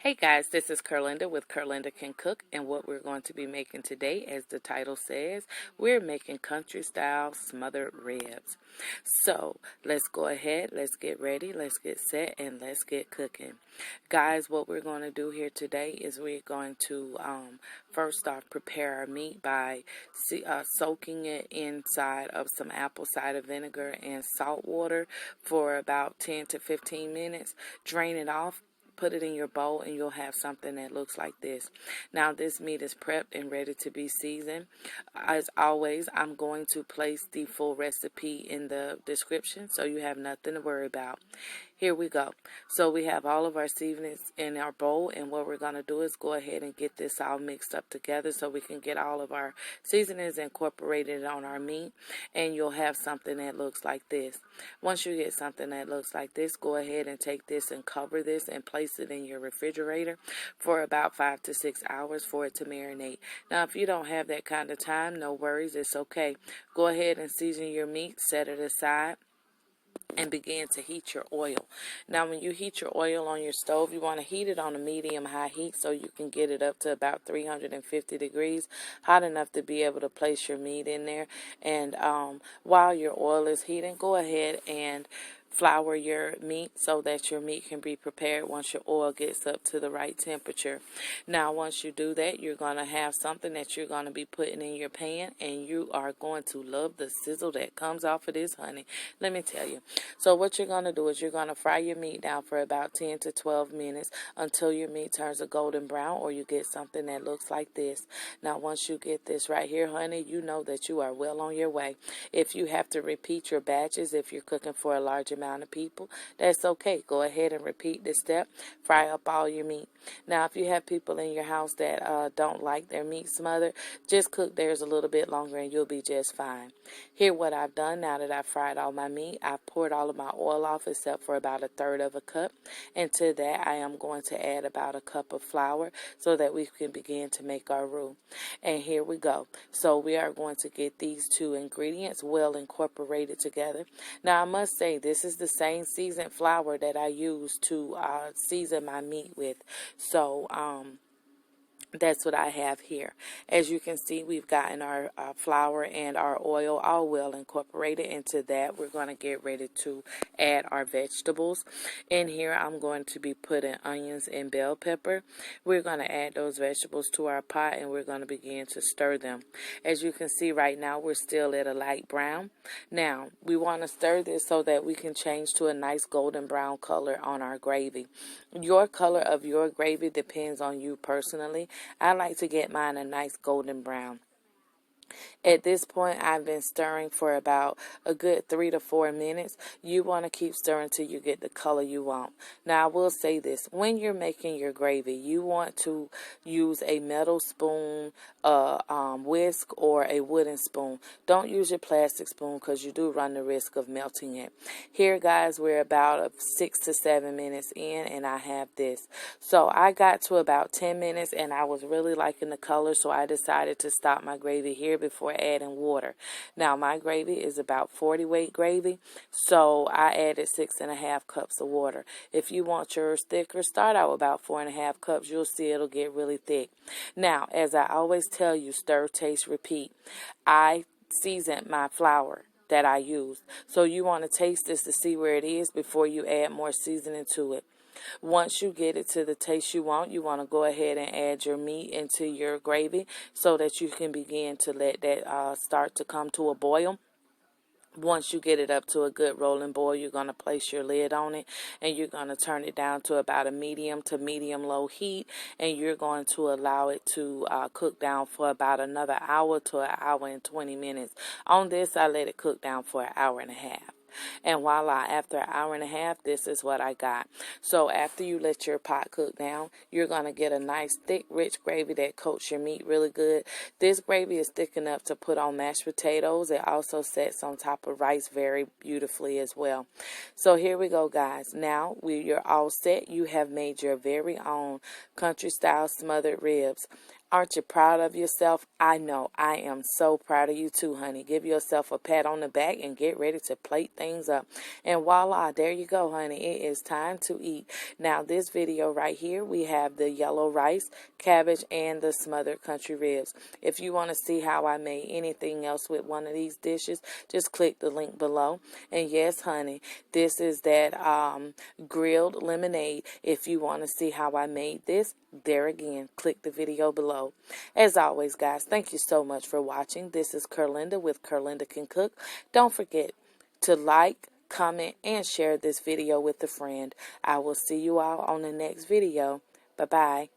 Hey guys, this is Curlinda with Curlinda Can Cook, and what we're going to be making today, as the title says, we're making country style smothered ribs. So let's go ahead, let's get ready, let's get set, and let's get cooking. Guys, what we're going to do here today is we're going to first off prepare our meat by soaking it inside of some apple cider vinegar and salt water for about 10 to 15 minutes. Drain it off. Put it in your bowl and you'll have something that looks like this. Now this meat is prepped and ready to be seasoned. As always, I'm going to place the full recipe in the description so you have nothing to worry about. Here we go. So we have all of our seasonings in our bowl, and what we're going to do is go ahead and get this all mixed up together so we can get all of our seasonings incorporated on our meat, and you'll have something that looks like this. Once you get something that looks like this, go ahead and take this and cover this and place it in your refrigerator for about 5 to 6 hours for it to marinate. Now, if you don't have that kind of time, no worries, it's okay. Go ahead and season your meat, set it aside, and begin to heat your oil. Now when you heat your oil on your stove, you want to heat it on a medium-high heat so you can get it up to about 350 degrees, hot enough to be able to place your meat in there. And while your oil is heating, go ahead and flour your meat so that your meat can be prepared once your oil gets up to the right temperature. Now once you do that, you're going to have something that you're going to be putting in your pan, and you are going to love the sizzle that comes off of this, honey. Let me tell you. So what you're going to do is you're going to fry your meat down for about 10 to 12 minutes until your meat turns a golden brown, or you get something that looks like this. Now once you get this right here, honey, you know that you are well on your way. If you have to repeat your batches, if you're cooking for a large amount of people, that's okay. Go ahead and repeat this step. Fry up all your meat. Now if you have people in your house that don't like their meat smothered, just cook theirs a little bit longer and you'll be just fine. Here what I've done now that I've fried all my meat, I've poured all of my oil off except for about 1/3 of a cup, and to that I am going to add about a cup of flour so that we can begin to make our roux. And here we go. So we are going to get these two ingredients well incorporated together. Now I must say, this is the same seasoned flour that I use to season my meat with. So that's what I have here. As you can see, we've gotten our flour and our oil all well incorporated. Into that, we're going to get ready to add our vegetables. In here, I'm going to be putting onions and bell pepper. We're going to add those vegetables to our pot, and we're going to begin to stir them. As you can see right now, we're still at a light brown. Now, we want to stir this so that we can change to a nice golden brown color on our gravy. Your color of your gravy depends on you personally. I like to get mine a nice golden brown. At this point, I've been stirring for about a good 3 to 4 minutes. You want to keep stirring till you get the color you want. Now, I will say this. When you're making your gravy, you want to use a metal spoon, whisk, or a wooden spoon. Don't use your plastic spoon because you do run the risk of melting it. Here, guys, we're about 6 to 7 minutes in, and I have this. So I got to about 10 minutes, and I was really liking the color, so I decided to stop my gravy here before adding water. Now my gravy is about 40 weight gravy, so I added 6.5 cups of water. If you want yours thicker, start out with about 4.5 cups. You'll see it'll get really thick. Now, as I always tell you, stir, taste, repeat. I seasoned my flour that I used, so you want to taste this to see where it is before you add more seasoning to it. Once you get it to the taste you want to go ahead and add your meat into your gravy so that you can begin to let that start to come to a boil. Once you get it up to a good rolling boil, you're going to place your lid on it, and you're going to turn it down to about a medium to medium low heat, and you're going to allow it to cook down for about another hour to an hour and 20 minutes. On this, I let it cook down for an hour and a half. And voila, after an hour and a half, this is what I got. So after you let your pot cook down, you're going to get a nice, thick, rich gravy that coats your meat really good. This gravy is thick enough to put on mashed potatoes. It also sets on top of rice very beautifully as well. So here we go, guys. Now you're all set. You have made your very own country-style smothered ribs. Aren't you proud of yourself? I know. I am so proud of you too, honey. Give yourself a pat on the back and get ready to plate things up. And voila, there you go, honey. It is time to eat. Now, this video right here, we have the yellow rice, cabbage, and the smothered country ribs. If you want to see how I made anything else with one of these dishes, just click the link below. And yes, honey, this is that grilled lemonade. If you want to see how I made this, there again, click the video below. As always, guys, thank you so much for watching. This is Curlinda with Curlinda Can Cook. Don't forget to like, comment, and share this video with a friend. I will see you all on the next video. Bye-bye.